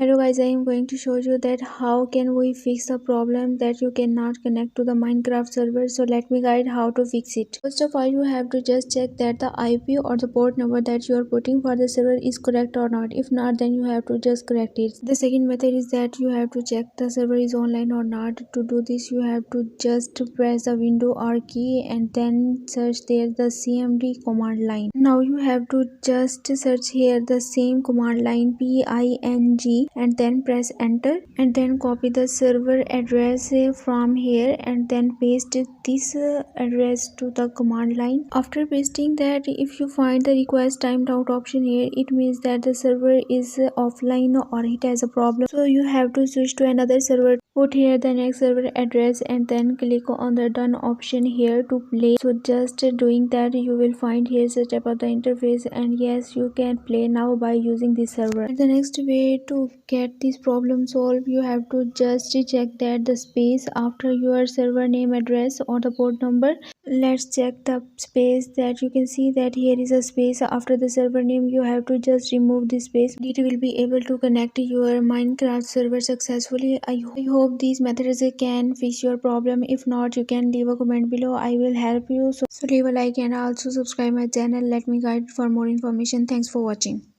Hello guys, I am going to show you that how can we fix the problem that you cannot connect to the Minecraft server. So let me guide how to fix it. First of all, you have to just check that the IP or the port number that you are putting for the server is correct or not. If not, then you have to just correct it. The second method is that you have to check the server is online or not. To do this, you have to just press the window or key and then search there the cmd command line. Now you have to just search here the same command line ping and then press enter and then copy the server address from here and then paste this address to the command line. After pasting that, if you find the request timed out option here, it means that the server is offline or it has a problem, so you have to switch to another server. Put here the next server address and then click on the done option here to play. So just doing that, you will find here setup of the interface, and yes, you can play now by using this server. And the next way to get this problem solved, you have to just check that the space after your server name address or the port number. Let's check the space that you can see that here is a space after the server name. You have to just remove this space. It will be able to connect your Minecraft server successfully. I hope these methods can fix your problem. If not, you can leave a comment below. I will help you. So leave a like and also subscribe my channel. Let me guide for more information. Thanks for watching.